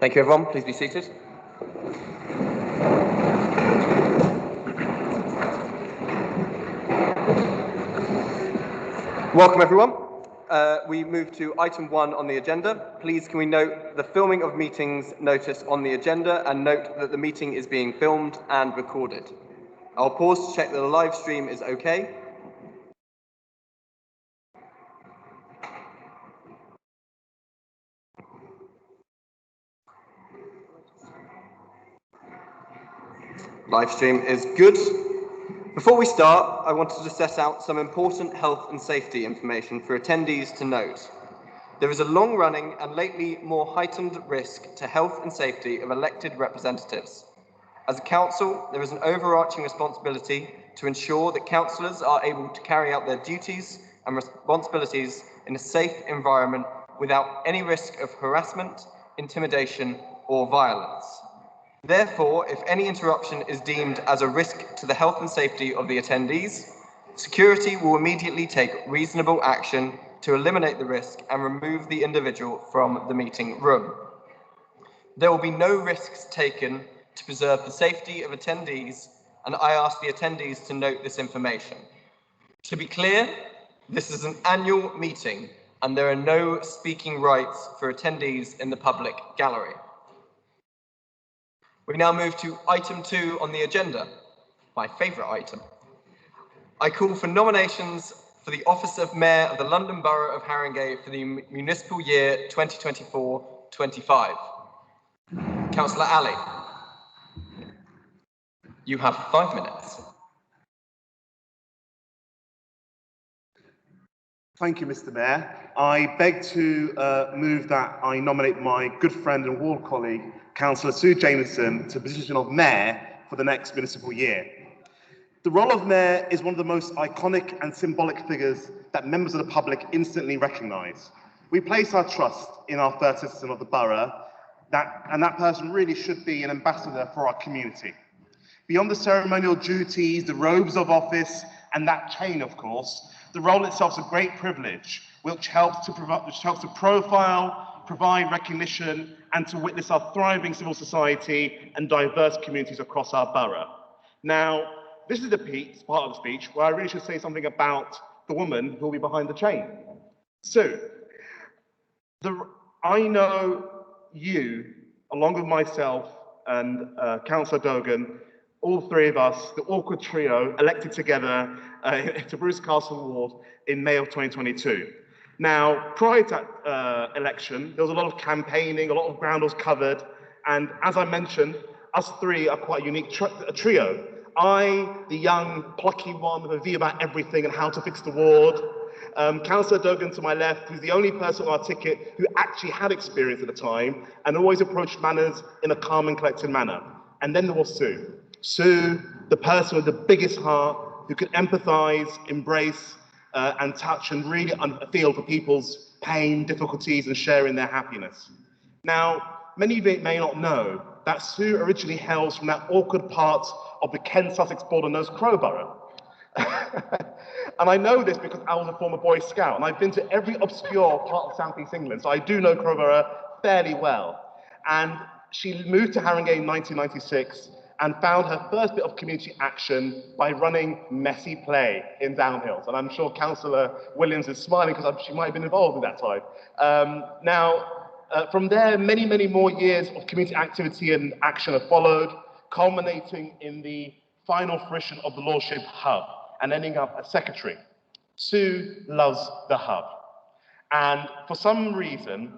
Thank you, everyone. Please be seated. Welcome, everyone. We move to item 1 on the agenda. Please can we note the filming of meetings notice on the agenda and note that the meeting is being filmed and recorded. I'll pause to check that the live stream is okay. Live stream is good. Before we start, I wanted to set out some important health and safety information for attendees to note. There is a long-running and lately more heightened risk to health and safety of elected representatives. As a council, there is an overarching responsibility to ensure that councillors are able to carry out their duties and responsibilities in a safe environment without any risk of harassment, intimidation, or violence. Therefore, if any interruption is deemed as a risk to the health and safety of the attendees, security will immediately take reasonable action to eliminate the risk and remove the individual from the meeting room. There will be no risks taken to preserve the safety of attendees, and I ask the attendees to note this information. To be clear, this is an annual meeting and there are no speaking rights for attendees in the public gallery. We now move to item 2 on the agenda, my favourite item. I call for nominations for the office of Mayor of the London Borough of Haringey for the municipal year 2024-25. Councillor Ali, you have 5 minutes. Thank you, Mr. Mayor. I beg to move that I nominate my good friend and ward colleague, Councillor Sue Jameson, to the position of Mayor for the next municipal year. The role of Mayor is one of the most iconic and symbolic figures that members of the public instantly recognise. We place our trust in our first citizen of the borough, and that person really should be an ambassador for our community. Beyond the ceremonial duties, the robes of office, and that chain, of course, the role itself is a great privilege, which helps to profile, provide recognition, and to witness our thriving civil society and diverse communities across our borough. Now, this is the part of the speech where I really should say something about the woman who will be behind the chain. Sue, I know you, along with myself and Councillor Dogan, all three of us, the awkward trio, elected together to Bruce Castle Ward in May of 2022. Now, prior to that election, there was a lot of campaigning, a lot of ground was covered, and as I mentioned, us three are quite a unique trio. I, the young, plucky one with a view about everything and how to fix the ward. Councillor Dogan to my left, who's the only person on our ticket who actually had experience at the time and always approached matters in a calm and collected manner. And then there was Sue. Sue, the person with the biggest heart, who could empathise, embrace, and touch and really feel for people's pain, difficulties, and sharing their happiness. Now, many of you may not know that Sue originally hails from that awkward part of the Kent Sussex border-nosed Crowborough. And I know this because I was a former Boy Scout, and I've been to every obscure part of South East England, so I do know Crowborough fairly well. And she moved to Haringey in 1996 and found her first bit of community action by running Messy Play in Downhills. And I'm sure Councillor Williams is smiling because she might have been involved at that time. From there, many, many more years of community activity and action have followed, culminating in the final fruition of the Lordship Hub and ending up as secretary. Sue loves the Hub. And for some reason,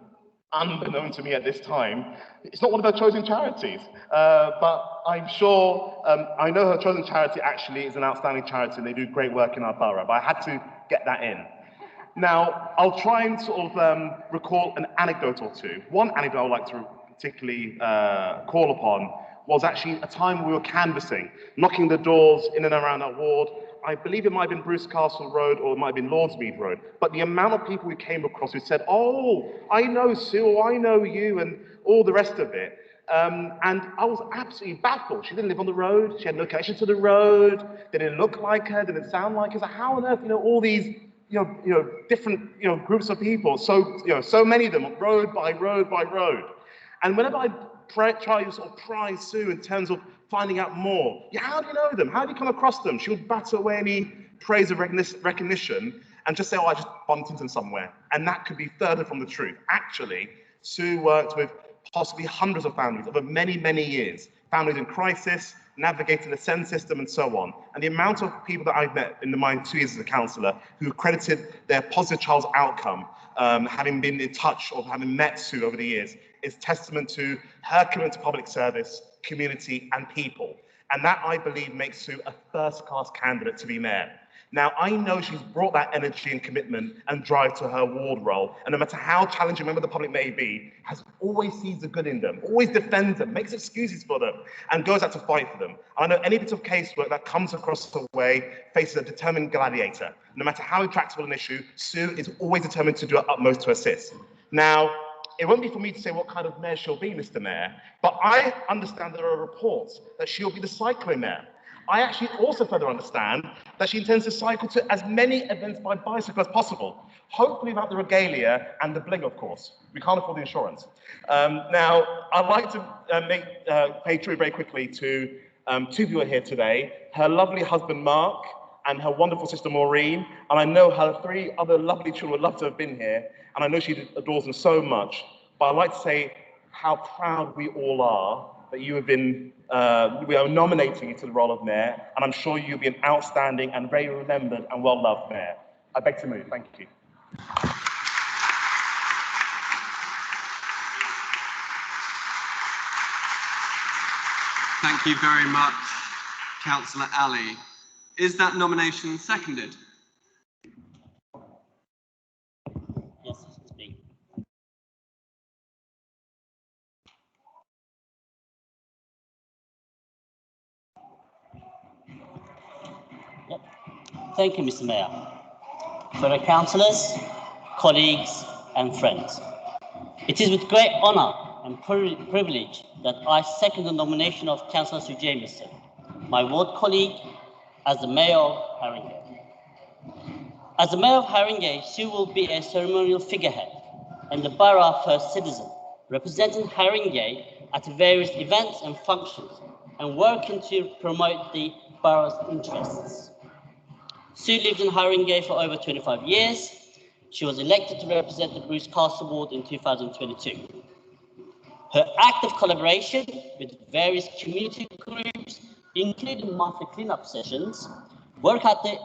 unbeknown to me at this time, it's not one of her chosen charities. But I'm sure, I know her chosen charity actually is an outstanding charity and they do great work in our borough, but I had to get that in. Now, I'll try and sort of recall an anecdote or two. One anecdote I would like to particularly call upon was actually a time when we were canvassing, knocking the doors in and around our ward. I believe it might have been Bruce Castle Road or it might have been Lordsmead Road, but the amount of people we came across who said, oh, I know Sue, I know you, and all the rest of it. And I was absolutely baffled. She didn't live on the road, she had no connection to the road, they didn't look like her, didn't sound like her. So how on earth, all these different groups of people, so many of them, road by road by road. And whenever I try to sort of pry Sue in terms of finding out more, yeah, how do you know them? How do you come across them? She would batter away any praise of recognition and just say, oh, I just bumped into them somewhere. And that could be further from the truth. Actually, Sue worked with possibly hundreds of families over many, many years, families in crisis, navigating the SEND system and so on. And the amount of people that I've met in my 2 years as a counsellor who credited their positive child's outcome, having been in touch or having met Sue over the years, is testament to her commitment to public service, community and people. And that, I believe, makes Sue a first-class candidate to be mayor. Now, I know she's brought that energy and commitment and drive to her ward role, and no matter how challenging a member of the public may be, has always sees the good in them, always defends them, makes excuses for them, and goes out to fight for them. And I know any bit of casework that comes across the way faces a determined gladiator. No matter how intractable an issue, Sue is always determined to do her utmost to assist. Now, it won't be for me to say what kind of mayor she'll be, Mr. Mayor, but I understand there are reports that she'll be the cycling mayor. I actually also further understand that she intends to cycle to as many events by bicycle as possible, hopefully without the regalia and the bling, of course. We can't afford the insurance. Now, I'd like to pay tribute very quickly to 2 people here today, her lovely husband, Mark, and her wonderful sister, Maureen, and I know her 3 other lovely children would love to have been here, and I know she adores them so much, but I'd like to say how proud we all are that you have been, we are nominating you to the role of mayor, and I'm sure you'll be an outstanding and very remembered and well-loved mayor. I beg to move. Thank you. Thank you very much, Councillor Ali. Is that nomination seconded? Yes, it's me. Yep. Thank you, Mr. Mayor. Fellow councillors, colleagues, and friends, it is with great honour and privilege that I second the nomination of Councillor Sue Jamieson, my ward colleague, as the Mayor of Haringey. As the Mayor of Haringey, Sue will be a ceremonial figurehead and the borough first citizen, representing Haringey at various events and functions and working to promote the borough's interests. Sue lived in Haringey for over 25 years. She was elected to represent the Bruce Castle ward in 2022. Her active collaboration with various community groups, including monthly cleanup sessions, work at the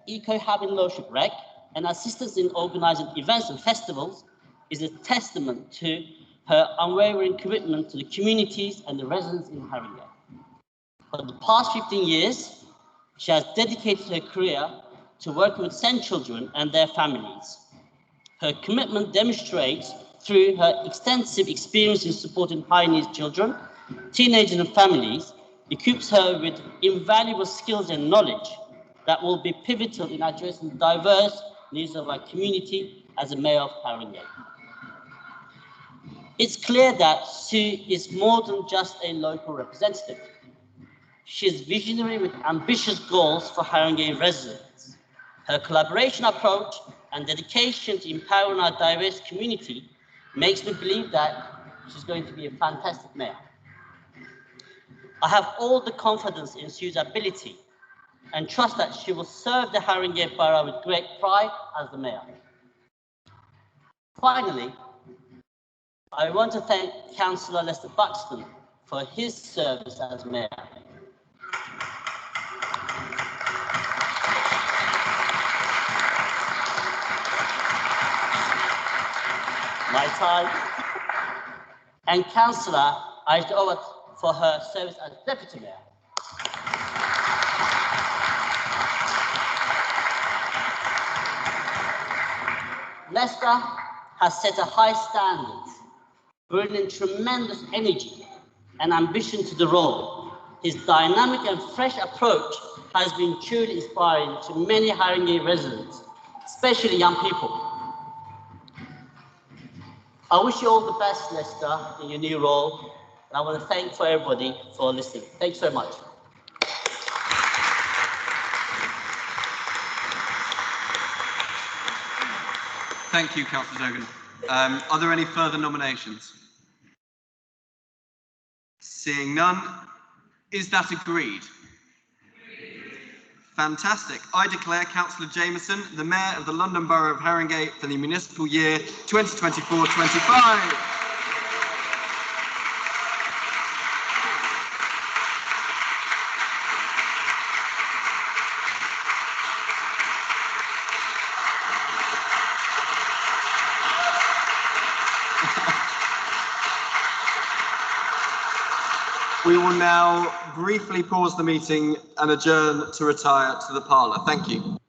Eco Hub in Low Shipwreck, and assistance in organising events and festivals, is a testament to her unwavering commitment to the communities and the residents in Haringey. For the past 15 years, she has dedicated her career to working with SEND children and their families. Her commitment demonstrates through her extensive experience in supporting high needs children, teenagers and families, equips her with invaluable skills and knowledge that will be pivotal in addressing the diverse needs of our community as a mayor of Haringey. It's clear that Sue is more than just a local representative. She is visionary with ambitious goals for Haringey residents. Her collaboration approach and dedication to empowering our diverse community makes me believe that she's going to be a fantastic mayor. I have all the confidence in Sue's ability and trust that she will serve the Haringey borough with great pride as the mayor. Finally, I want to thank Councillor Lester Buxton for his service as mayor. My time, and Councillor Aisha Owat for her service as Deputy Mayor. Lester has set a high standard, bringing tremendous energy and ambition to the role. His dynamic and fresh approach has been truly inspiring to many Haringey residents, especially young people. I wish you all the best, Lester, in your new role. And I want to thank for everybody for listening. Thanks so much. Thank you, Councillor Dogan. Are there any further nominations? Seeing none, is that agreed? Fantastic. I declare Councillor Jameson the Mayor of the London Borough of Haringey for the municipal year 2024-25. We will now briefly pause the meeting and adjourn to retire to the parlour. Thank you.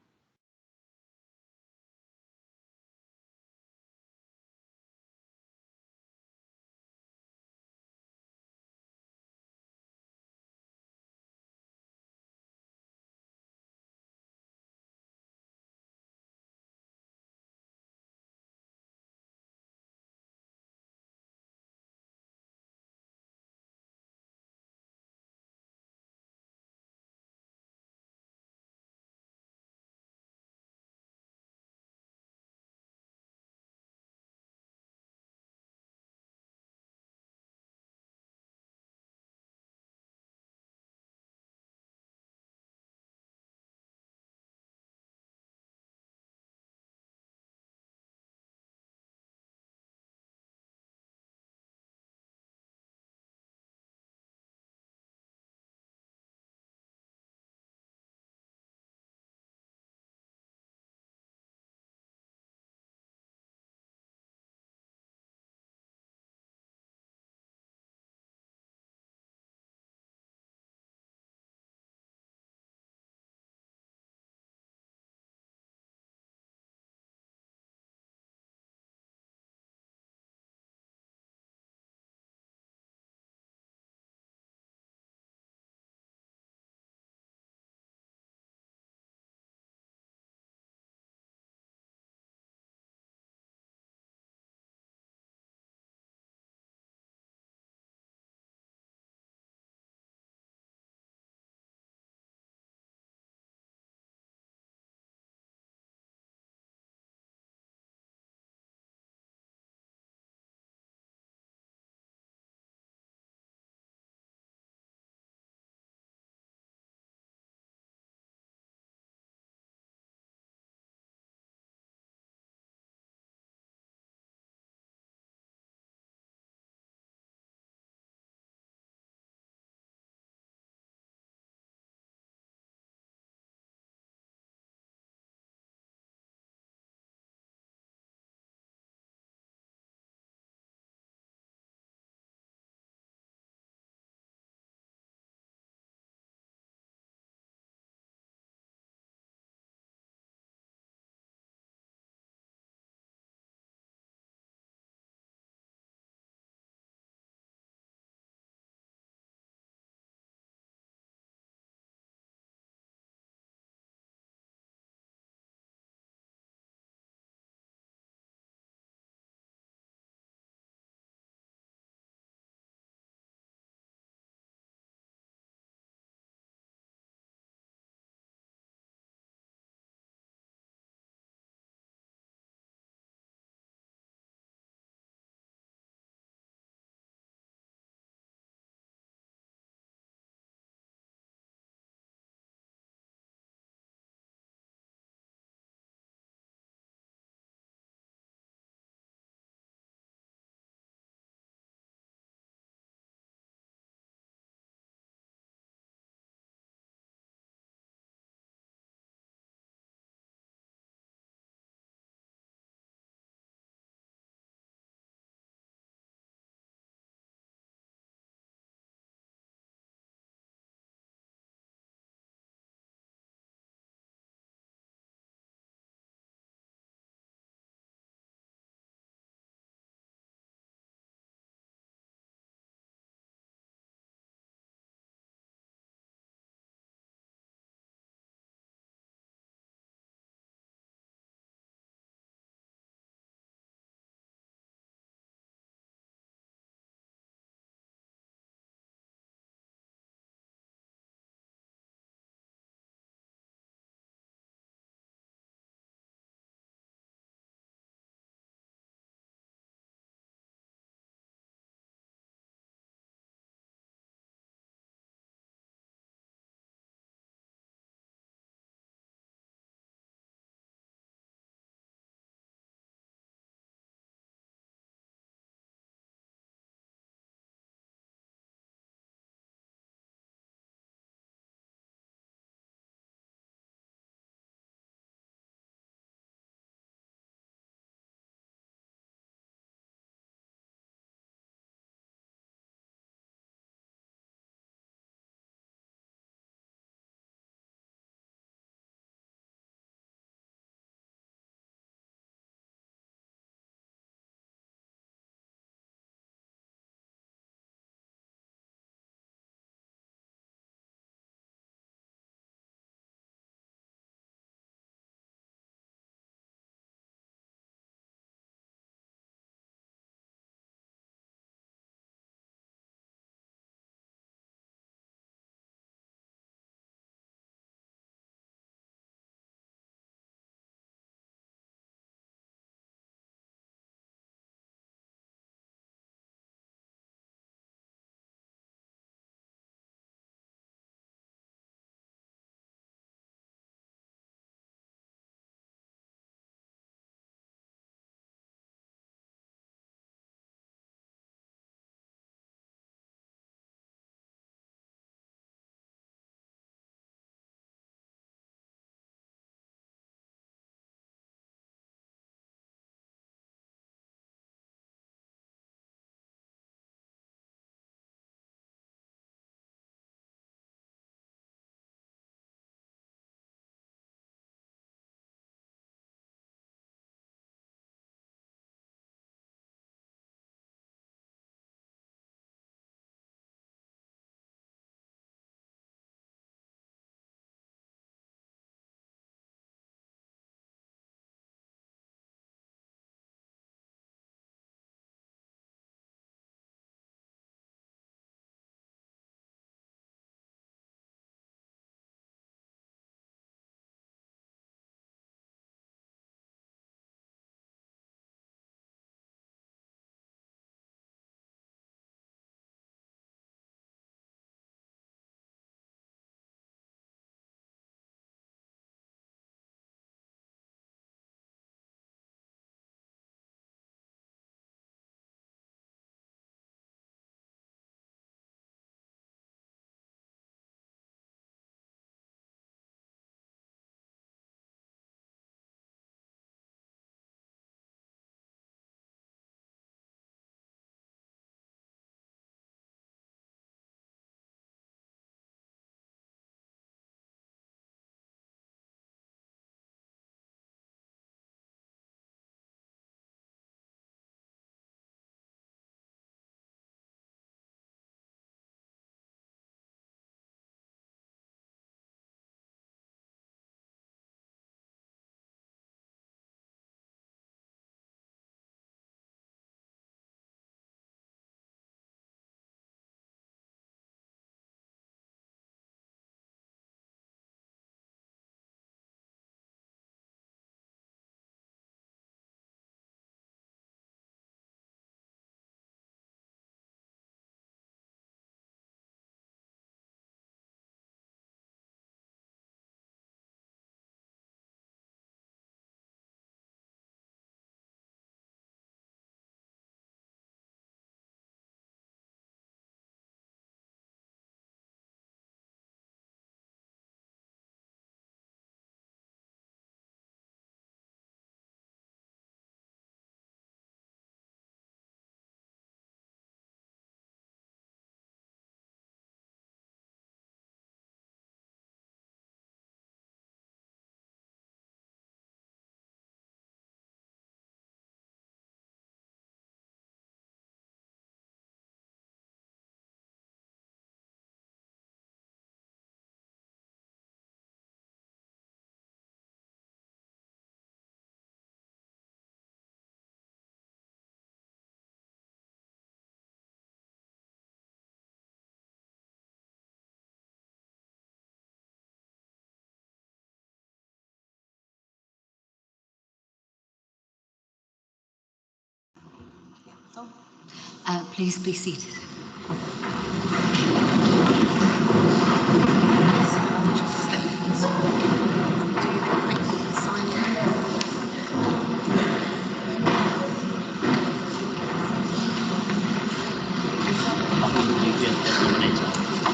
Please be seated.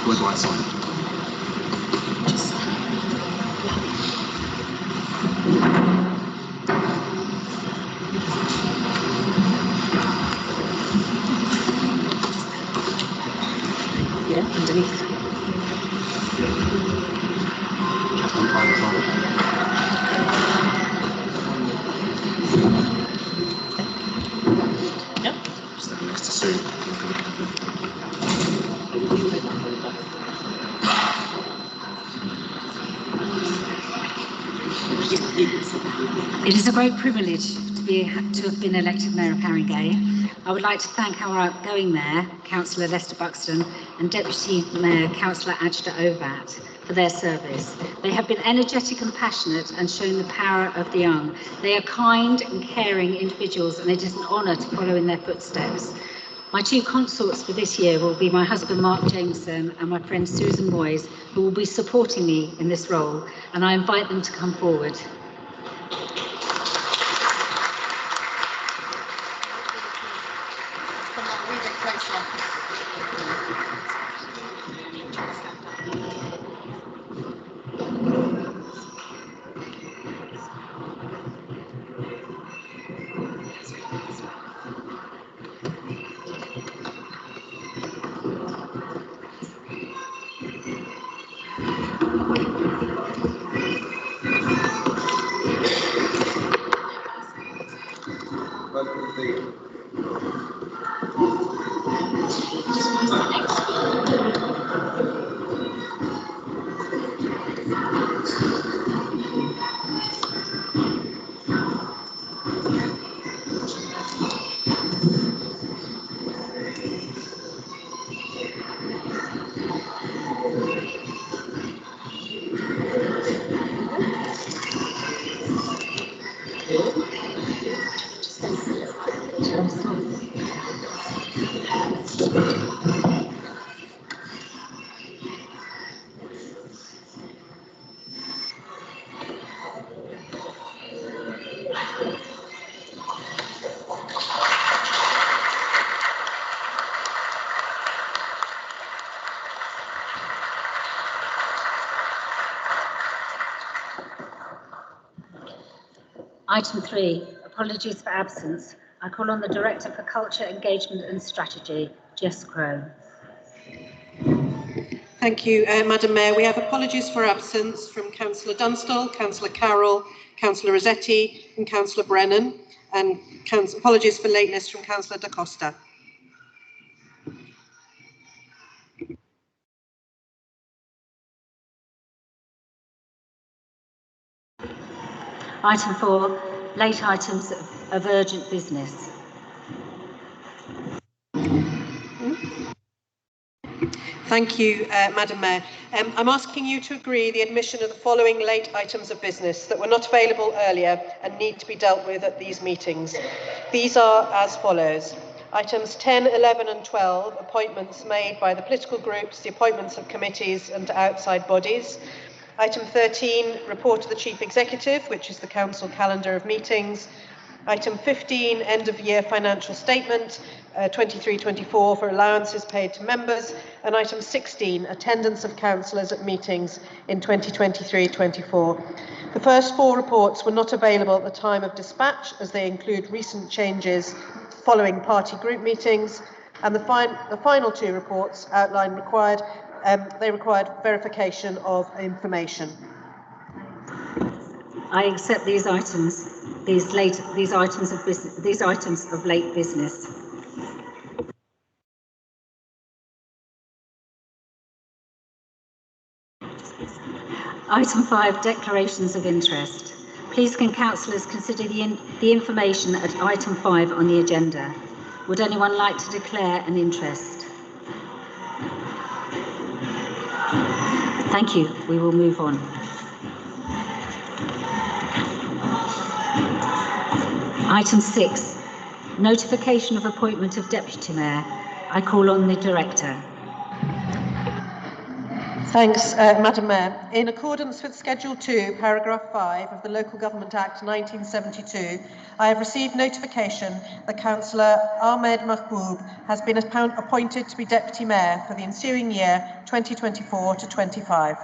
Where do I sign? Yeah, underneath. Just on by the side. Yep. Stand next to Sue. It is a great privilege to have been elected Mayor of Haringey. I would like to thank our outgoing Mayor, Councillor Lester Buxton, and Deputy Mayor, Councillor Ajda Ovat, for their service. They have been energetic and passionate and shown the power of the young. They are kind and caring individuals, and it is an honour to follow in their footsteps. My two consorts for this year will be my husband Mark Jameson and my friend Susan Moyes, who will be supporting me in this role, and I invite them to come forward. Item 3, apologies for absence. I call on the Director for Culture, Engagement and Strategy, Jess Crow. Thank you, Madam Mayor. We have apologies for absence from Councillor Dunstall, Councillor Carroll, Councillor Rossetti and Councillor Brennan, and apologies for lateness from Councillor Da Costa. Item 4, late items of urgent business. Thank you, Madam Mayor. I'm asking you to agree the admission of the following late items of business that were not available earlier and need to be dealt with at these meetings. These are as follows. Items 10, 11 and 12, appointments made by the political groups, the appointments of committees and outside bodies. Item 13, report of the Chief Executive, which is the Council calendar of meetings. Item 15, end of year financial statement, 23-24 for allowances paid to members. And item 16, attendance of councillors at meetings in 2023-24. The first four reports were not available at the time of dispatch, as they include recent changes following party group meetings. And the final two reports outlined they required verification of information. I accept these items of late business. Item 5, declarations of interest. Please can councillors consider the information at item 5 on the agenda. Would anyone like to declare an interest? Thank you. We will move on. Item 6, Notification of appointment of Deputy Mayor. I call on the Director. Thanks, Madam Mayor. In accordance with Schedule 2, Paragraph 5 of the Local Government Act 1972, I have received notification that Councillor Ahmed Mahboub has been appointed to be Deputy Mayor for the ensuing year 2024 to 25.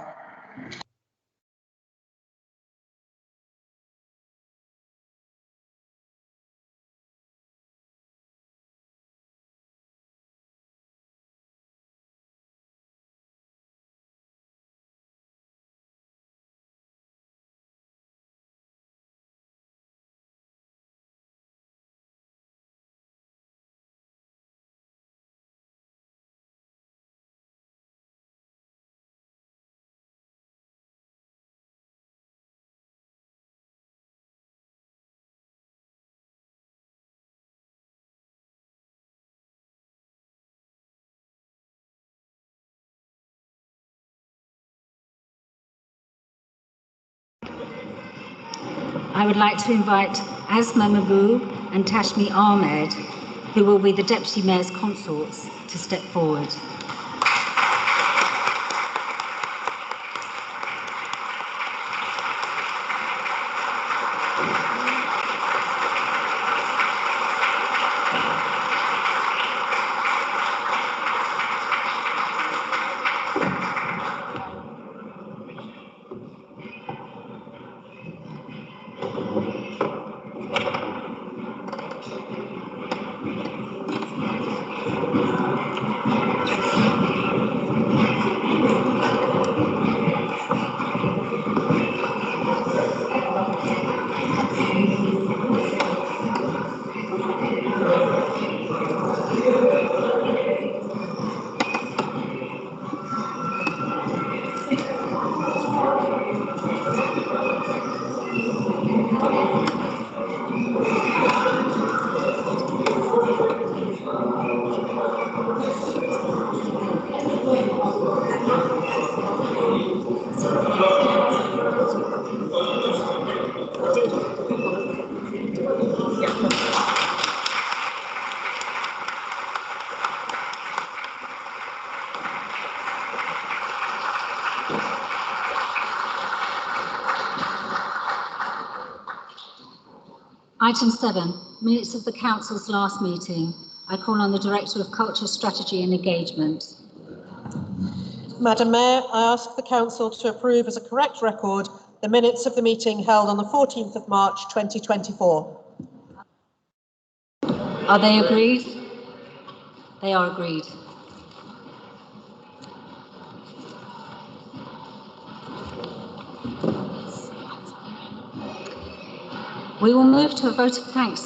I would like to invite Asma Mahboub and Tashmi Ahmed, who will be the Deputy Mayor's consorts, to step forward. Item 7, minutes of the Council's last meeting. I call on the Director of Culture, Strategy and Engagement. Madam Mayor, I ask the Council to approve as a correct record the minutes of the meeting held on the 14th of March 2024. Are they agreed? They are agreed. We will move to a vote of thanks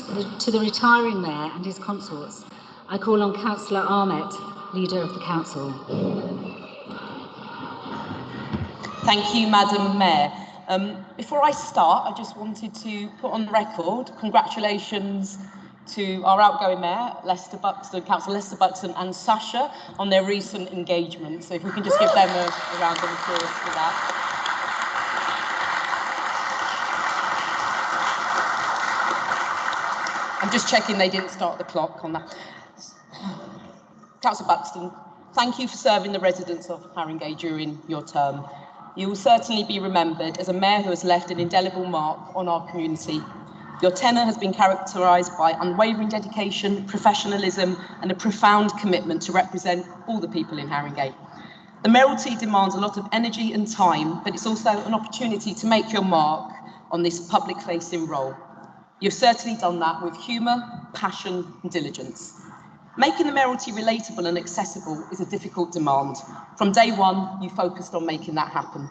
to the retiring Mayor and his consorts. I call on Councillor Ahmed, Leader of the Council. Thank you, Madam Mayor. Before I start, I just wanted to put on record congratulations to our outgoing Mayor, Lester Buxton, Councillor Lester Buxton and Sasha on their recent engagement. So if we can just give them a round of applause for that. I'm just checking they didn't start the clock on that. Councillor Buxton, thank you for serving the residents of Haringey during your term. You will certainly be remembered as a mayor who has left an indelible mark on our community. Your tenure has been characterised by unwavering dedication, professionalism and a profound commitment to represent all the people in Haringey. The mayoralty demands a lot of energy and time, but it's also an opportunity to make your mark on this public-facing role. You've certainly done that with humour, passion and diligence. Making the mayoralty relatable and accessible is a difficult demand. From day one, you focused on making that happen.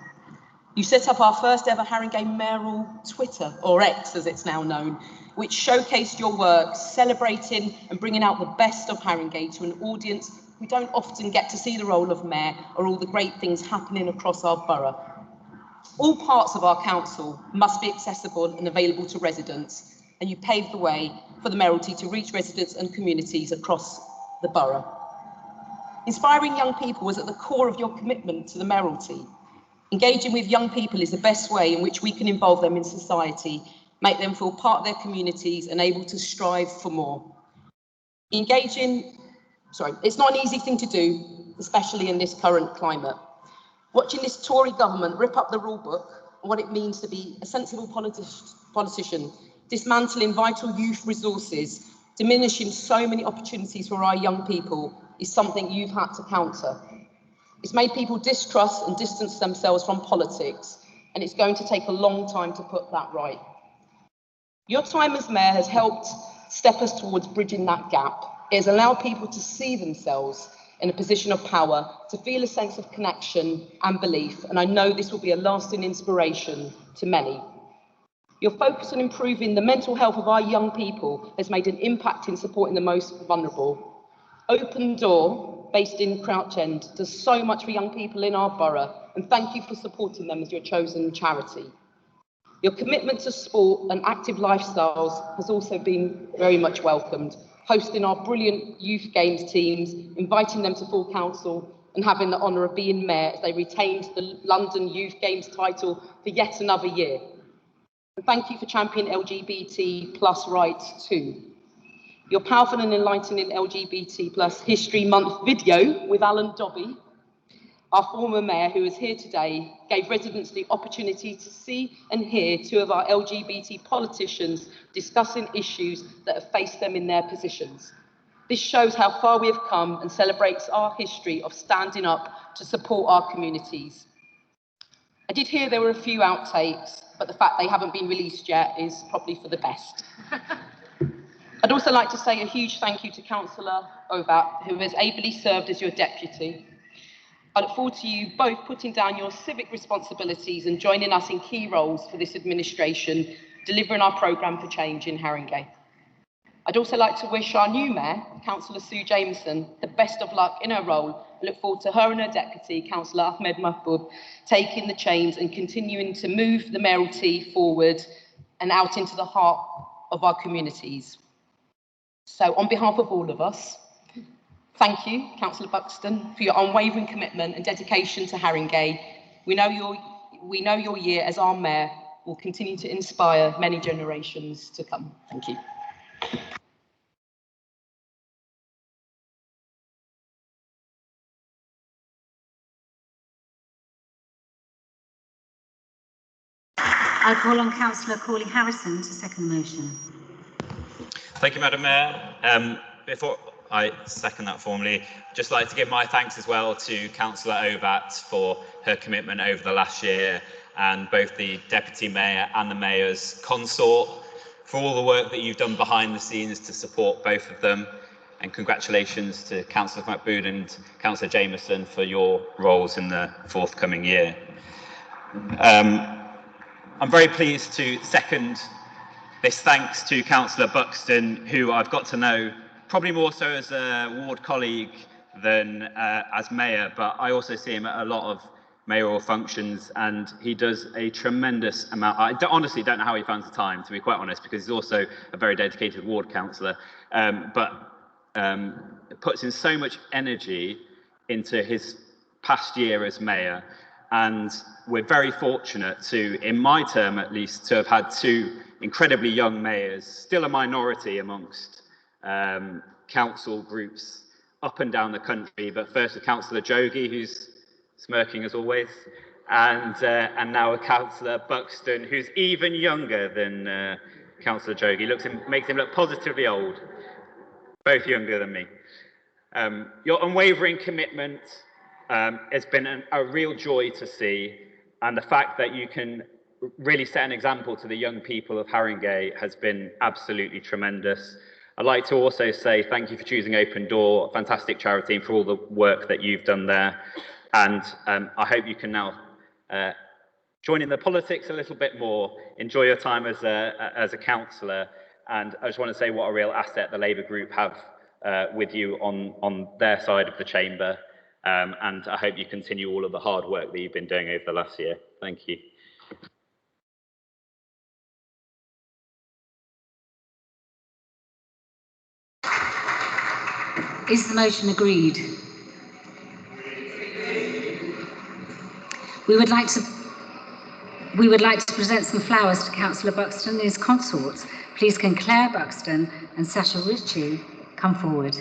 You set up our first ever Haringey mayoral Twitter, or X as it's now known, which showcased your work, celebrating and bringing out the best of Haringey to an audience who don't often get to see the role of mayor or all the great things happening across our borough. All parts of our council must be accessible and available to residents, and you paved the way for the mayoralty to reach residents and communities across the borough. Inspiring young people was at the core of your commitment to the mayoralty. Engaging with young people is the best way in which we can involve them in society, make them feel part of their communities and able to strive for more. It's not an easy thing to do, especially in this current climate. Watching this Tory government rip up the rule book and what it means to be a sensible politician, dismantling vital youth resources, diminishing so many opportunities for our young people is something you've had to counter. It's made people distrust and distance themselves from politics, and it's going to take a long time to put that right. Your time as mayor has helped step us towards bridging that gap. It has allowed people to see themselves in a position of power, to feel a sense of connection and belief, and I know this will be a lasting inspiration to many. Your focus on improving the mental health of our young people has made an impact in supporting the most vulnerable. Open Door, based in Crouch End, does so much for young people in our borough, and thank you for supporting them as your chosen charity. Your commitment to sport and active lifestyles has also been very much welcomed, hosting our brilliant youth games teams, inviting them to full council, and having the honour of being mayor as they retained the London Youth Games title for yet another year. And thank you for championing LGBT plus rights too. Your powerful and enlightening LGBT plus History Month video with Alan Dobby, our former mayor who is here today, gave residents the opportunity to see and hear two of our LGBT politicians discussing issues that have faced them in their positions. This shows how far we have come and celebrates our history of standing up to support our communities. I did hear there were a few outtakes, but the fact they haven't been released yet is probably for the best. I'd also like to say a huge thank you to CouncillorOvat, who has ably served as your deputy. I look forward to you both putting down your civic responsibilities and joining us in key roles for this administration, delivering our programme for change in Haringey. I'd also like to wish our new mayor, Councillor Sue Jameson, the best of luck in her role. I look forward to her and her deputy, Councillor Ahmed Mahboub, taking the chains and continuing to move the mayoralty forward and out into the heart of our communities. So on behalf of all of us, thank you, Councillor Buxton, for your unwavering commitment and dedication to Haringey. We know your year as our mayor will continue to inspire many generations to come. Thank you. I call on Councillor Corley Harrison to second the motion. Thank you, Madam Mayor. Before I second that formally, I'd just like to give my thanks as well to Councillor Ovat for her commitment over the last year, and both the Deputy Mayor and the Mayor's consort for all the work that you've done behind the scenes to support both of them. And congratulations to Councillor Mahboub and Councillor Jameson for your roles in the forthcoming year. I'm very pleased to second this thanks to Councillor Buxton, who I've got to know probably more so as a ward colleague than as mayor, but I also see him at a lot of mayoral functions, and he does a tremendous amount. I honestly don't know how he finds the time, to be quite honest, because he's also a very dedicated ward councillor, but puts in so much energy into his past year as mayor. And we're very fortunate to, in my term at least, to have had two incredibly young mayors, still a minority amongst council groups up and down the country. But first with Councillor Jogee, who's smirking as always, and now with Councillor Buxton, who's even younger than Councillor Jogee. Makes him look positively old, both younger than me. Your unwavering commitment has been a real joy to see, and the fact that you can really set an example to the young people of Haringey has been absolutely tremendous. I'd like to also say thank you for choosing Open Door, a fantastic charity, and for all the work that you've done there. And I hope you can now join in the politics a little bit more, enjoy your time as a councillor, and I just want to say what a real asset the Labour group have with you on their side of the chamber. And I hope you continue all of the hard work that you've been doing over the last year. Thank you. Is the motion agreed? We would like to present some flowers to Councillor Buxton and his consorts. Please can Claire Buxton and Sasha Ritchie come forward.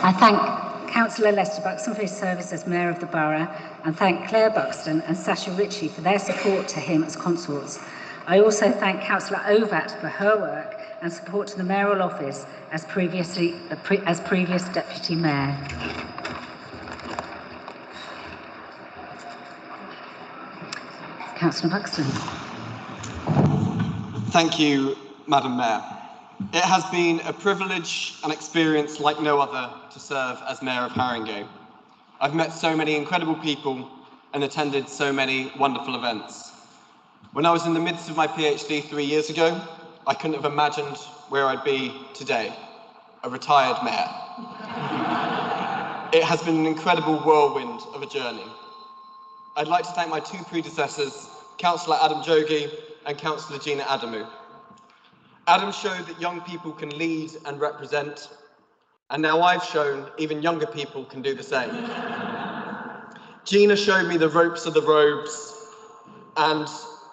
I thank Councillor Lester Buxton for his service as Mayor of the Borough, and thank Claire Buxton and Sasha Ritchie for their support to him as consorts. I also thank Councillor Ovat for her work and support to the mayoral office as previous Deputy Mayor. Councillor Buxton. Thank you, Madam Mayor. It has been a privilege and experience like no other to serve as Mayor of Haringey. I've met so many incredible people and attended so many wonderful events. When I was in the midst of my PhD 3 years ago, I couldn't have imagined where I'd be today, a retired mayor. It has been an incredible whirlwind of a journey. I'd like to thank my two predecessors, Councillor Adam Jogi and Councillor Gina Adamu. Adam showed that young people can lead and represent, and now I've shown even younger people can do the same. Gina showed me the ropes of the robes, and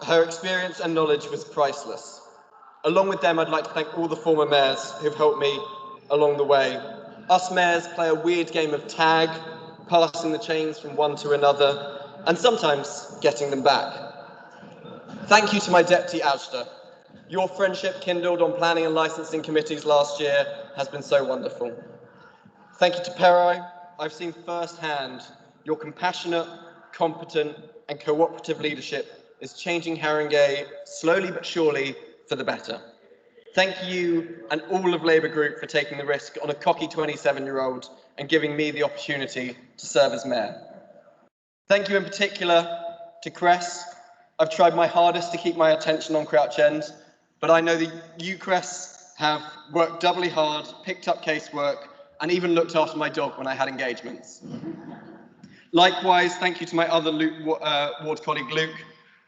her experience and knowledge was priceless. Along with them, I'd like to thank all the former mayors who've helped me along the way. Us mayors play a weird game of tag, passing the chains from one to another, and sometimes getting them back. Thank you to my deputy, Ajda. Your friendship kindled on planning and licensing committees last year has been so wonderful. Thank you to Perai. I've seen firsthand your compassionate, competent and cooperative leadership is changing Haringey slowly but surely for the better. Thank you and all of Labour Group for taking the risk on a cocky 27-year-old and giving me the opportunity to serve as Mayor. Thank you in particular to Cress. I've tried my hardest to keep my attention on Crouch End, but I know that you, Cress, have worked doubly hard, picked up casework, and even looked after my dog when I had engagements. Likewise, thank you to my other ward colleague, Luke.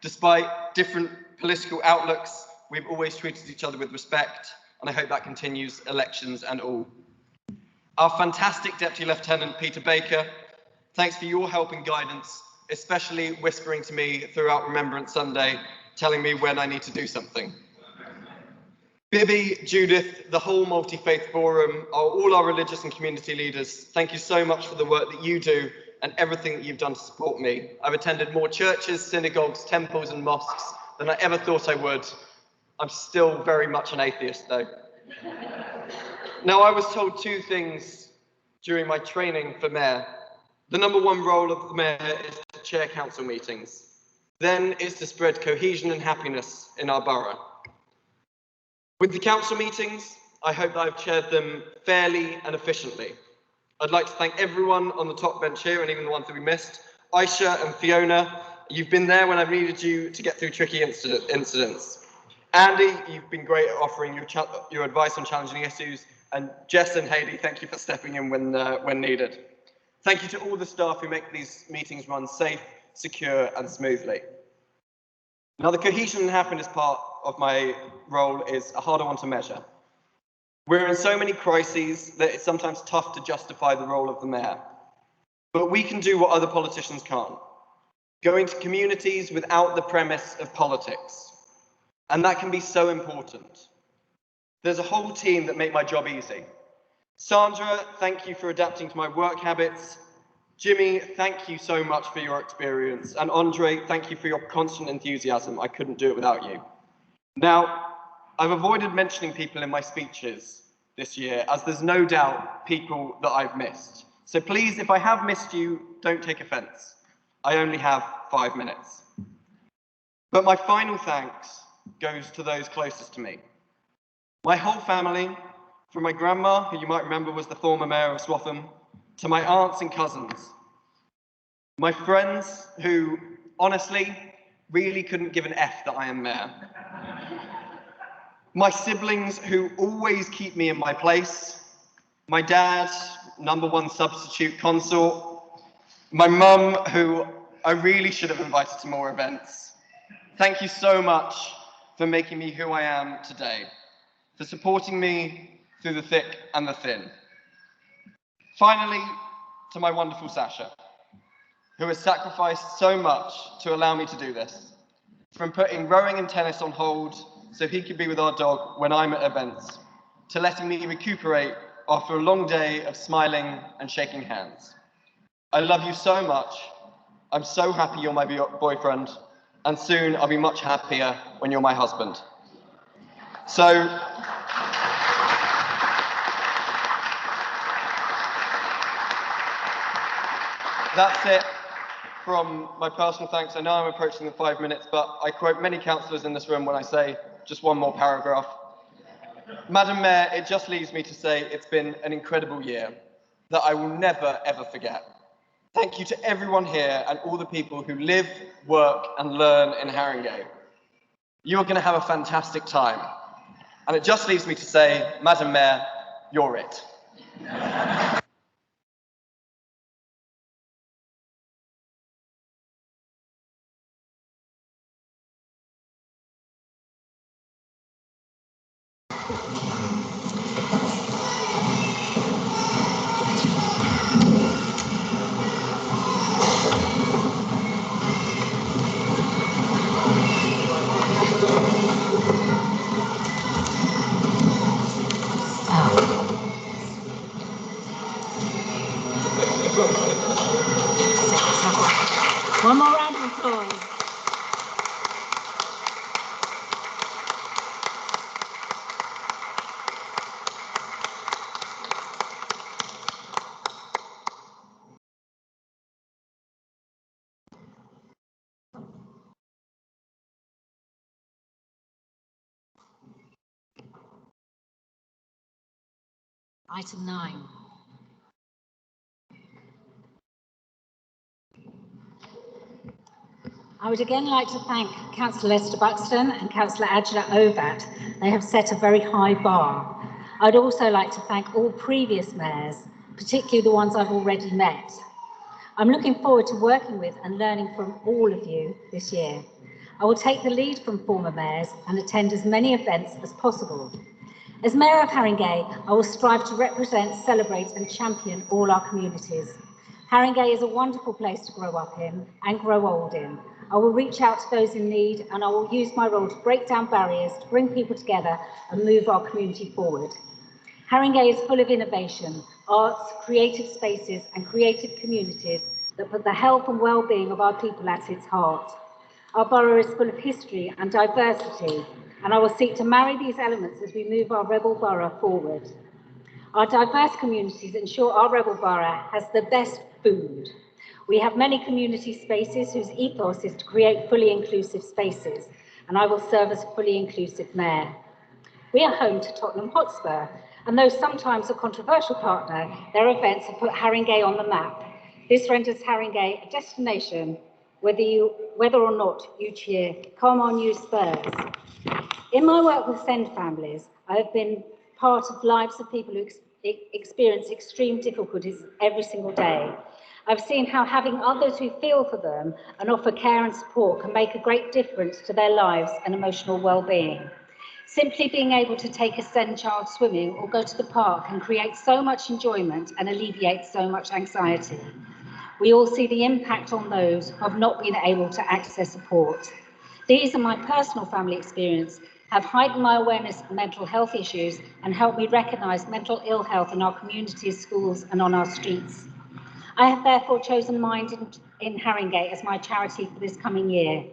Despite different political outlooks, we've always treated each other with respect, and I hope that continues, elections and all. Our fantastic Deputy Lieutenant, Peter Baker, thanks for your help and guidance, especially whispering to me throughout Remembrance Sunday, telling me when I need to do something. Bibby, Judith, the whole multi-faith forum, all our religious and community leaders, thank you so much for the work that you do and everything that you've done to support me. I've attended more churches, synagogues, temples and mosques than I ever thought I would. I'm still very much an atheist though. Now, I was told two things during my training for mayor. The number one role of the mayor is to chair council meetings. Then is to spread cohesion and happiness in our borough. With the council meetings, I hope that I've chaired them fairly and efficiently. I'd like to thank everyone on the top bench here and even the ones that we missed. Aisha and Fiona, you've been there when I've needed you to get through tricky incidents. Andy, you've been great at offering your advice on challenging issues. And Jess and Hayley, thank you for stepping in when needed. Thank you to all the staff who make these meetings run safe, secure and smoothly. Now, the cohesion and happiness part of my role is a harder one to measure. We're in so many crises that it's sometimes tough to justify the role of the mayor. But we can do what other politicians can't. Go into communities without the premise of politics. And that can be so important. There's a whole team that make my job easy. Sandra, thank you for adapting to my work habits. Jimmy, thank you so much for your experience. And Andre, thank you for your constant enthusiasm. I couldn't do it without you. Now, I've avoided mentioning people in my speeches this year, as there's no doubt people that I've missed. So please, if I have missed you, don't take offense. I only have 5 minutes. But my final thanks goes to those closest to me. My whole family, from my grandma, who you might remember was the former mayor of Swaffham, to my aunts and cousins. My friends who, honestly, really couldn't give an F that I am mayor. My siblings who always keep me in my place. My dad, #1 substitute consort. My mum, who I really should have invited to more events. Thank you so much for making me who I am today, for supporting me through the thick and the thin. Finally, to my wonderful Sasha, who has sacrificed so much to allow me to do this, from putting rowing and tennis on hold so he could be with our dog when I'm at events, to letting me recuperate after a long day of smiling and shaking hands. I love you so much. I'm so happy you're my boyfriend, and soon I'll be much happier when you're my husband. So, that's it from my personal thanks. I know I'm approaching the 5 minutes, but I quote many councillors in this room when I say just one more paragraph. Madam Mayor, it just leaves me to say it's been an incredible year that I will never, ever forget. Thank you to everyone here and all the people who live, work, and learn in Haringey. You're going to have a fantastic time. And it just leaves me to say, Madam Mayor, you're it. One more round of applause. Item 9. I would again like to thank Councillor Lester Buxton and Councillor AngelaOvat. They have set a very high bar. I'd also like to thank all previous mayors, particularly the ones I've already met. I'm looking forward to working with and learning from all of you this year. I will take the lead from former mayors and attend as many events as possible. As Mayor of Haringey, I will strive to represent, celebrate and champion all our communities. Haringey is a wonderful place to grow up in and grow old in. I will reach out to those in need and I will use my role to break down barriers, to bring people together and move our community forward. Haringey is full of innovation, arts, creative spaces and creative communities that put the health and well-being of our people at its heart. Our borough is full of history and diversity, and I will seek to marry these elements as we move our Rebel Borough forward. Our diverse communities ensure our Rebel Borough has the best food. We have many community spaces whose ethos is to create fully inclusive spaces, and I will serve as a fully inclusive mayor. We are home to Tottenham Hotspur, and though sometimes a controversial partner, their events have put Haringey on the map. This renders Haringey a destination whether or not you cheer, come on you Spurs. In my work with SEND families, I have been part of lives of people who experience extreme difficulties every single day. I've seen how having others who feel for them and offer care and support can make a great difference to their lives and emotional well-being. Simply being able to take a SEND child swimming or go to the park can create so much enjoyment and alleviate so much anxiety. We all see the impact on those who have not been able to access support. These and my personal family experience have heightened my awareness of mental health issues and helped me recognise mental ill health in our communities, schools and on our streets. I have therefore chosen Mind in Haringey as my charity for this coming year.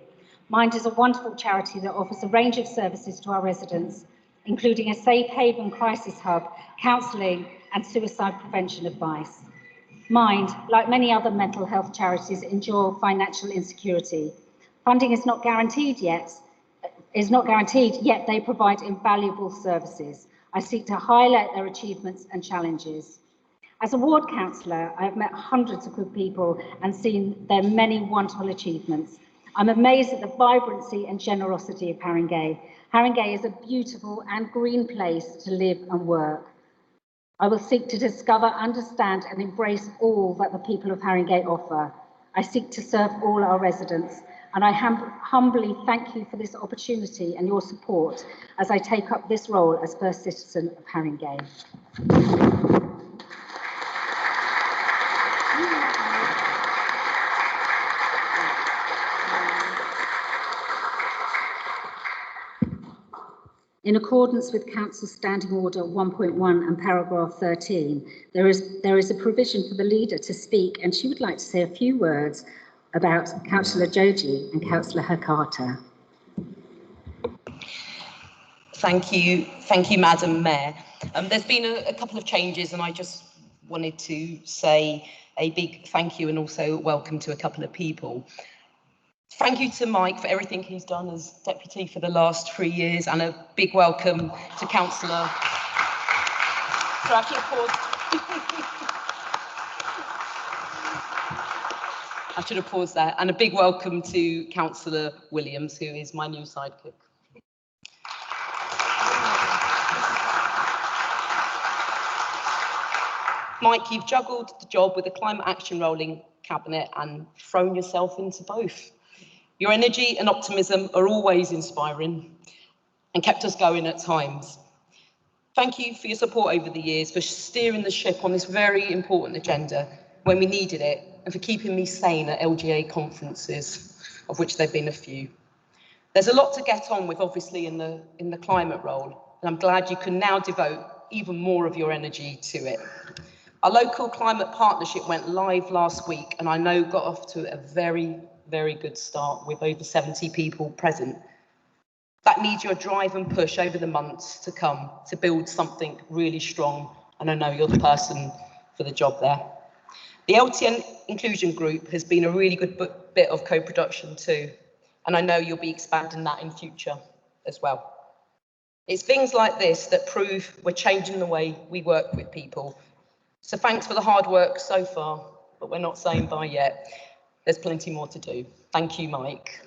Mind is a wonderful charity that offers a range of services to our residents, including a safe haven crisis hub, counselling and suicide prevention advice. Mind, like many other mental health charities, endure financial insecurity. Funding is not guaranteed, yet they provide invaluable services. I seek to highlight their achievements and challenges. As a ward councillor, I have met hundreds of good people and seen their many wonderful achievements. I'm amazed at the vibrancy and generosity of Haringey. Haringey is a beautiful and green place to live and work. I will seek to discover, understand and embrace all that the people of Haringey offer. I seek to serve all our residents, and I humbly thank you for this opportunity and your support as I take up this role as First Citizen of Haringey. In accordance with Council Standing Order 1.1 and paragraph 13, there is a provision for the leader to speak, and she would like to say a few words about Councillor Joji and Councillor Hakata. Thank you, Madam Mayor. There's been a couple of changes, and I just wanted to say a big thank you and also welcome to a couple of people. Thank you to Mike for everything he's done as Deputy for the last 3 years, and a big welcome to Councillor. So actually pause. I should have paused there. And a big welcome to Councillor Williams, who is my new sidekick. Mike, you've juggled the job with the Climate Action Rolling Cabinet and thrown yourself into both. Your energy and optimism are always inspiring and kept us going at times. Thank you for your support over the years, for steering the ship on this very important agenda when we needed it, and for keeping me sane at LGA conferences, of which there have been a few. There's a lot to get on with, obviously, in the climate role, and I'm glad you can now devote even more of your energy to it. Our local climate partnership went live last week, and I know got off to a very good start with over 70 people present. That needs your drive and push over the months to come to build something really strong, and I know you're the person for the job there. The LTN Inclusion Group has been a really good bit of co-production too, and I know you'll be expanding that in future as well. It's things like this that prove we're changing the way we work with people. So thanks for the hard work so far, but we're not saying bye yet. There's plenty more to do. Thank you, Mike.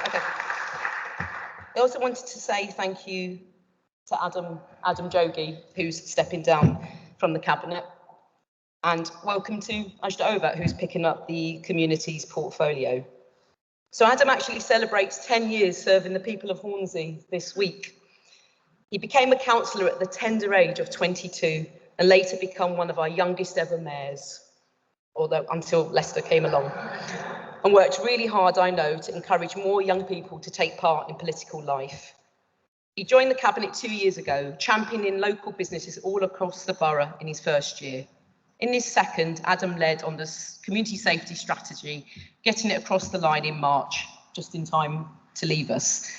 Okay. I also wanted to say thank you to Adam Jogi, who's stepping down from the Cabinet, and welcome to Ajda Ovat, who's picking up the community's portfolio. So Adam actually celebrates 10 years serving the people of Hornsey this week. He became a councillor at the tender age of 22 and later become one of our youngest ever mayors, although until Leicester came along, and worked really hard, I know, to encourage more young people to take part in political life. He joined the Cabinet 2 years ago, championing local businesses all across the borough in his first year. In his second, Adam led on the community safety strategy, getting it across the line in March, just in time to leave us.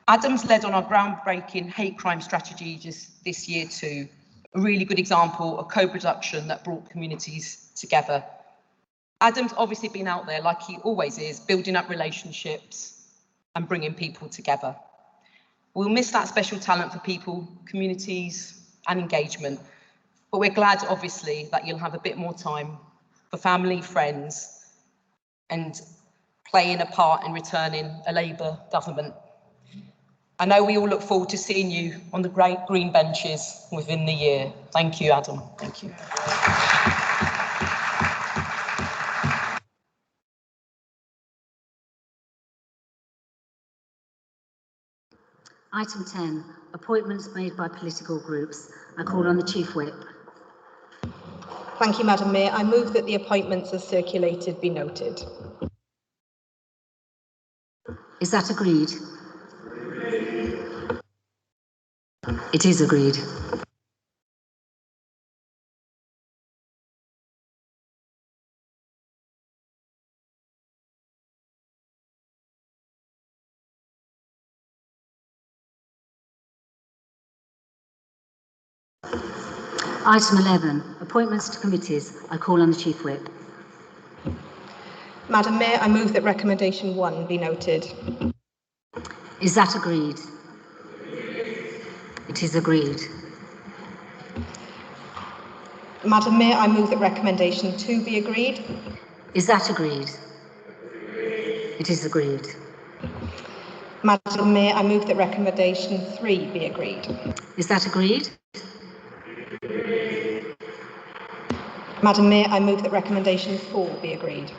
Adam's led on our groundbreaking hate crime strategy just this year too, a really good example of co-production that brought communities together. Adam's obviously been out there, like he always is, building up relationships and bringing people together. We'll miss that special talent for people, communities and engagement, but we're glad, obviously, that you'll have a bit more time for family, friends, and playing a part in returning a Labour government. I know we all look forward to seeing you on the great green benches within the year. Thank you, Adam. Thank you. Item 10, appointments made by political groups. I call on the Chief Whip. Thank you, Madam Mayor. I move that the appointments as circulated be noted. Is that agreed? It is agreed. Item 11, appointments to committees. I call on the Chief Whip. Madam Mayor, I move that recommendation 1 be noted. Is that agreed? It is agreed. Madam Mayor, I move that recommendation 2 be agreed. Is that agreed? It is agreed. Madam Mayor, I move that recommendation 3 be agreed. Is that agreed? Madam Mayor, I move that recommendation 4 be agreed.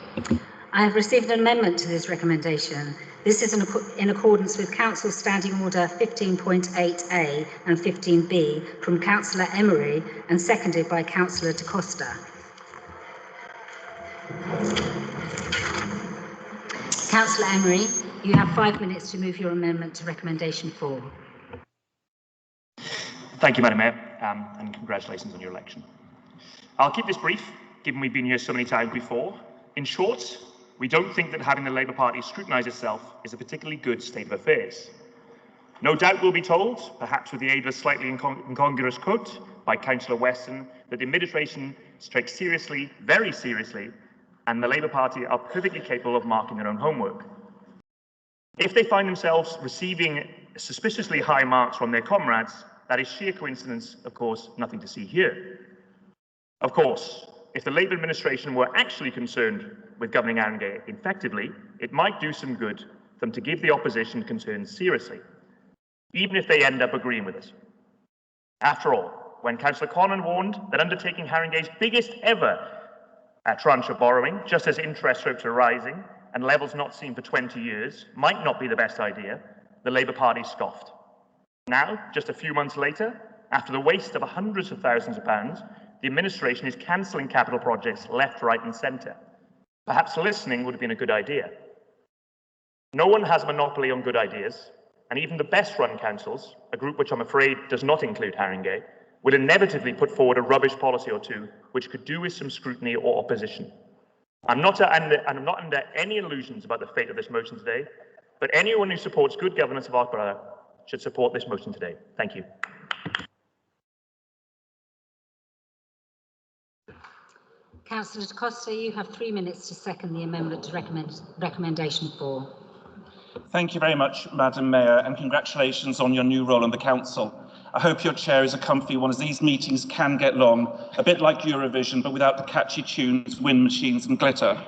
I have received an amendment to this recommendation. This is in accordance with Council Standing Order 15.8A and 15B from Councillor Emery and seconded by Councillor Da Costa. Councillor Emery, you have 5 minutes to move your amendment to recommendation 4. Thank you, Madam Mayor, and congratulations on your election. I'll keep this brief, given we've been here so many times before. In short, we don't think that having the Labour Party scrutinise itself is a particularly good state of affairs. No doubt we'll be told, perhaps with the aid of a slightly incongruous quote by Councillor Weston, that the administration strikes seriously, very seriously, and the Labour Party are perfectly capable of marking their own homework. If they find themselves receiving suspiciously high marks from their comrades, that is sheer coincidence, of course, nothing to see here. Of course, if the Labour administration were actually concerned with governing Haringey effectively, it might do some good for them to give the opposition concerns seriously, even if they end up agreeing with us. After all, when Councillor Connan warned that undertaking Haringey's biggest ever tranche of borrowing, just as interest rates are rising and levels not seen for 20 years, might not be the best idea, the Labour Party scoffed. Now, just a few months later, after the waste of hundreds of thousands of pounds, the administration is cancelling capital projects left, right and centre. Perhaps listening would have been a good idea. No one has a monopoly on good ideas, and even the best-run councils, a group which I'm afraid does not include Haringey, will inevitably put forward a rubbish policy or two which could do with some scrutiny or opposition. I'm not under any illusions about the fate of this motion today, but anyone who supports good governance of our borough should support this motion today. Thank you. Councillor Da Costa, you have 3 minutes to second the amendment to recommendation 4. Thank you very much, Madam Mayor, and congratulations on your new role in the Council. I hope your chair is a comfy one, as these meetings can get long, a bit like Eurovision, but without the catchy tunes, wind machines and glitter.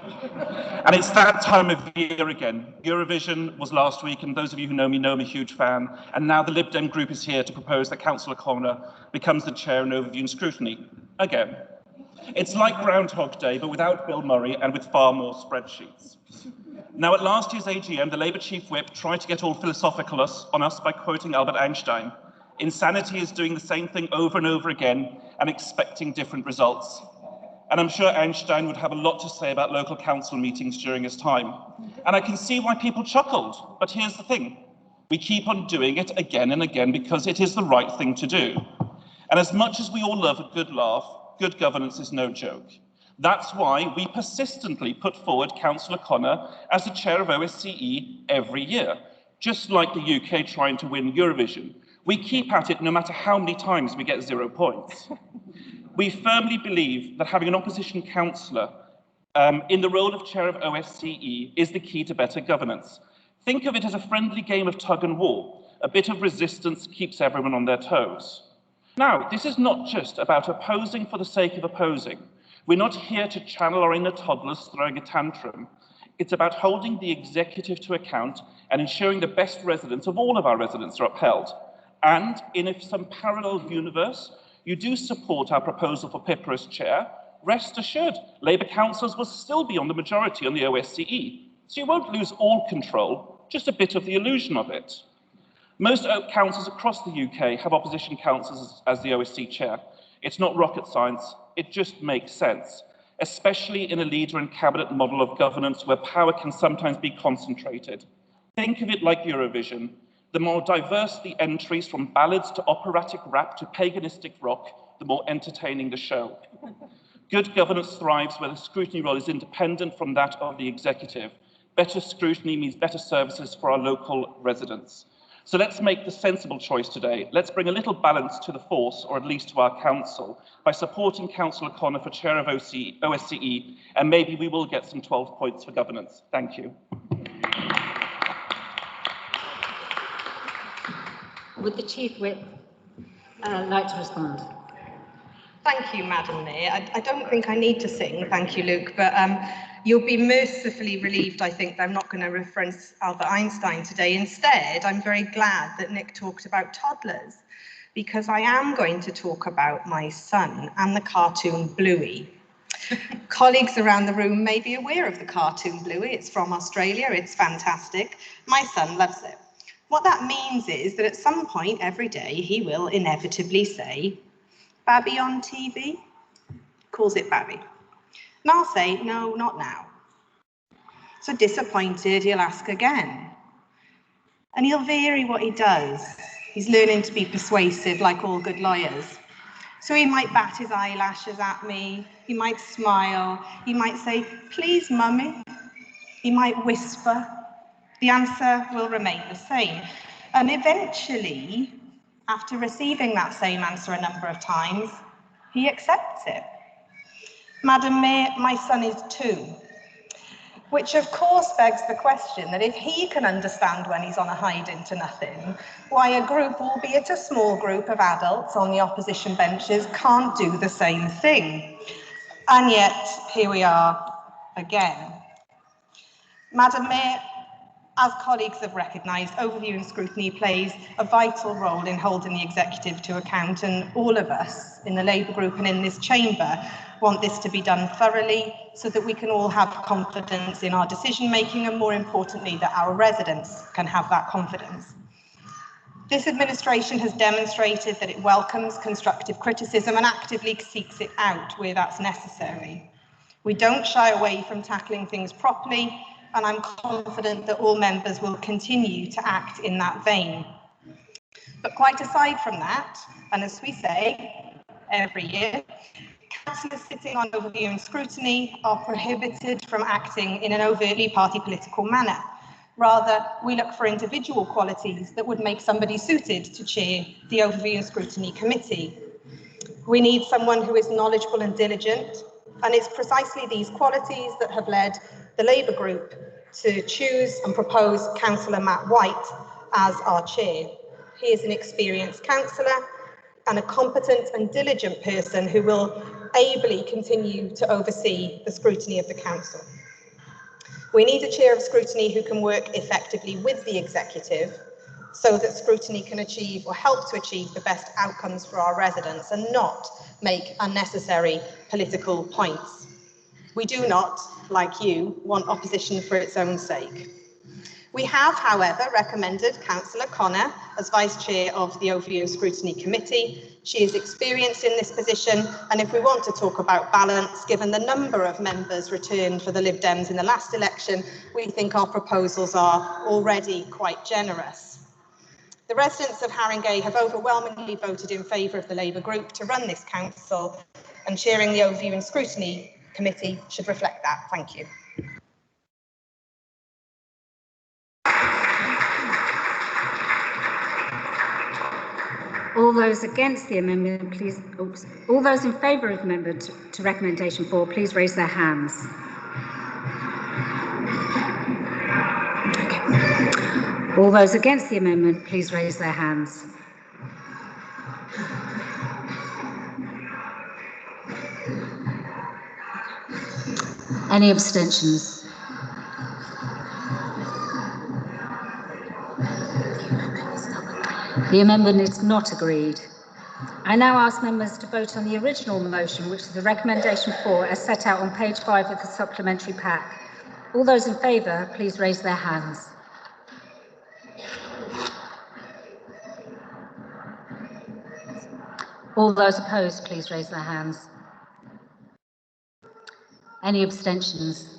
And it's that time of year again. Eurovision was last week, and those of you who know me know I'm a huge fan, and now the Lib Dem group is here to propose that Councillor Connor becomes the chair in overview and scrutiny. Again. It's like Groundhog Day, but without Bill Murray and with far more spreadsheets. Now, at last year's AGM, the Labour Chief Whip tried to get all philosophical on us by quoting Albert Einstein. Insanity is doing the same thing over and over again and expecting different results. And I'm sure Einstein would have a lot to say about local council meetings during his time. And I can see why people chuckled, but here's the thing. We keep on doing it again and again because it is the right thing to do. And as much as we all love a good laugh, good governance is no joke. That's why we persistently put forward Councillor Connor as the chair of OSCE every year, just like the UK trying to win Eurovision. We keep at it no matter how many times we get 0 points. We firmly believe that having an opposition councillor in the role of chair of OSCE is the key to better governance. Think of it as a friendly game of tug and war. A bit of resistance keeps everyone on their toes. Now, this is not just about opposing for the sake of opposing. We're not here to channel our inner toddlers throwing a tantrum. It's about holding the executive to account and ensuring the best residents of all of our residents are upheld. And in some parallel universe, you do support our proposal for Pippa as chair, rest assured, Labour councillors will still be on the majority on the OSCE. So you won't lose all control, just a bit of the illusion of it. Most councils across the UK have opposition councillors as the OSCE chair. It's not rocket science, it just makes sense, especially in a leader and cabinet model of governance where power can sometimes be concentrated. Think of it like Eurovision. The more diverse the entries, from ballads to operatic rap to paganistic rock, the more entertaining the show. Good governance thrives where the scrutiny role is independent from that of the executive. Better scrutiny means better services for our local residents. So let's make the sensible choice today. Let's bring a little balance to the force, or at least to our council, by supporting Councillor Connor for chair of OSCE, and maybe we will get some 12 points for governance. Thank you. Would the Chief Whip like to respond? Thank you, Madam Mayor. I don't think I need to sing, thank you, Luke, but you'll be mercifully relieved, I think, that I'm not going to reference Albert Einstein today. Instead, I'm very glad that Nick talked about toddlers, because I am going to talk about my son and the cartoon Bluey. Colleagues around the room may be aware of the cartoon Bluey. It's from Australia, it's fantastic. My son loves it. What that means is that at some point every day he will inevitably say, "Babby on TV?" Calls it Babby. And I'll say, "No, not now." So disappointed, he'll ask again. And he'll vary what he does. He's learning to be persuasive like all good lawyers. So he might bat his eyelashes at me, he might smile, he might say, "Please, mummy." He might whisper. The answer will remain the same. And eventually, after receiving that same answer a number of times, he accepts it. Madam Mayor, my son is 2, which of course begs the question that if he can understand when he's on a hide into nothing, why a group, albeit a small group of adults on the opposition benches, can't do the same thing. And yet, here we are again. Madam Mayor, as colleagues have recognised, overview and scrutiny plays a vital role in holding the executive to account, and all of us in the Labour group and in this chamber want this to be done thoroughly so that we can all have confidence in our decision making, and more importantly that our residents can have that confidence. This administration has demonstrated that it welcomes constructive criticism and actively seeks it out where that's necessary. We don't shy away from tackling things properly, and I'm confident that all members will continue to act in that vein. But quite aside from that, and as we say every year, councillors sitting on overview and scrutiny are prohibited from acting in an overtly party political manner. Rather, we look for individual qualities that would make somebody suited to chair the overview and scrutiny committee. We need someone who is knowledgeable and diligent, and it's precisely these qualities that have led the Labour group to choose and propose Councillor Matt White as our chair. He is an experienced councillor and a competent and diligent person who will ably continue to oversee the scrutiny of the council. We need a chair of scrutiny who can work effectively with the executive so that scrutiny can achieve or help to achieve the best outcomes for our residents and not make unnecessary political points. We do not, like you, want opposition for its own sake. We have, however, recommended Councillor Connor as Vice Chair of the Overview and Scrutiny Committee. She is experienced in this position, and if we want to talk about balance, given the number of members returned for the Lib Dems in the last election, we think our proposals are already quite generous. The residents of Haringey have overwhelmingly voted in favour of the Labour group to run this council, and chairing the Overview and Scrutiny Committee should reflect that. Thank you. All those against the amendment, please. Oops. All those in favour of the amendment to recommendation 4, please raise their hands. Okay. All those against the amendment, please raise their hands. Any abstentions? The amendment is not agreed. I now ask members to vote on the original motion, which is the recommendation 4, as set out on page 5 of the supplementary pack. All those in favour, please raise their hands. All those opposed, please raise their hands. Any abstentions?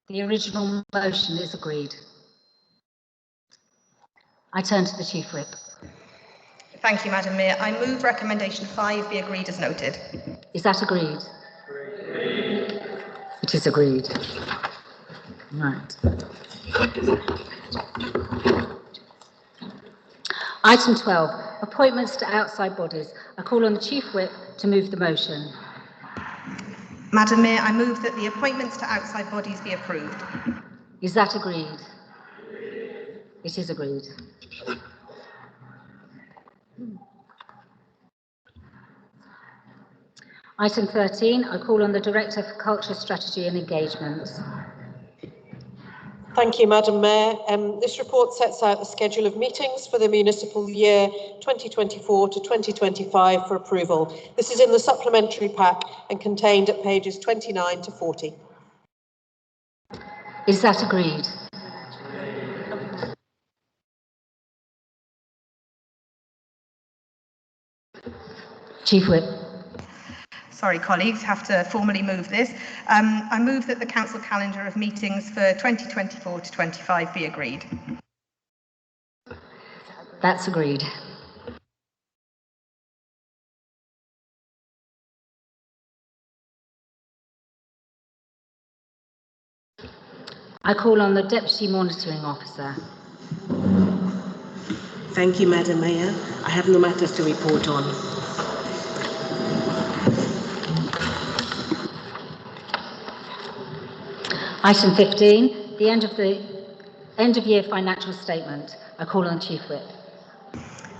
The original motion is agreed. I turn to the Chief Whip. Thank you, Madam Mayor. I move recommendation 5 be agreed as noted. Is that agreed? It is agreed. Right. Item 12, appointments to outside bodies. I call on the Chief Whip to move the motion. Madam Mayor, I move that the appointments to outside bodies be approved. Is that agreed? It is agreed. Item 13, I call on the Director for Culture, Strategy and Engagement. Thank you, Madam Mayor. This report sets out the schedule of meetings for the municipal year 2024 to 2025 for approval. This is in the supplementary pack and contained at pages 29 to 40. Is that agreed? Chief Whip. Sorry, colleagues, have to formally move this. I move that the council calendar of meetings for 2024 to 25 be agreed. That's agreed. I call on the Deputy Monitoring Officer. Thank you, Madam Mayor. I have no matters to report on. Item 15, the end of year financial statement. I call on the Chief Whip.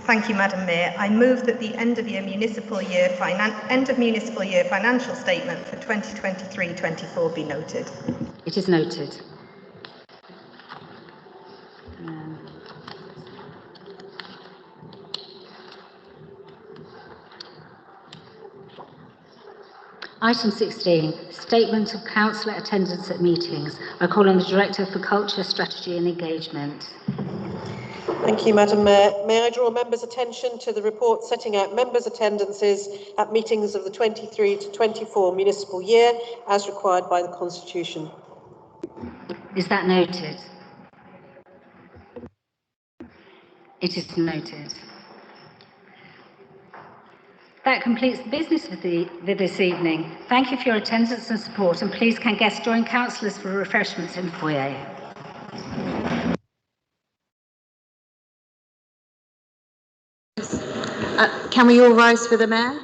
Thank you, Madam Mayor. I move that the end of municipal year financial statement for 2023-24 be noted. It is noted. Item 16, statement of councillor attendance at meetings. I call on the Director for Culture, Strategy and Engagement. Thank you, Madam Mayor. May I draw members' attention to the report setting out members' attendances at meetings of the 23 to 24 municipal year as required by the Constitution. Is that noted? It is noted. That completes the business for this evening. Thank you for your attendance and support, and please can guests join councillors for refreshments in the foyer. Can we all rise for the Mayor?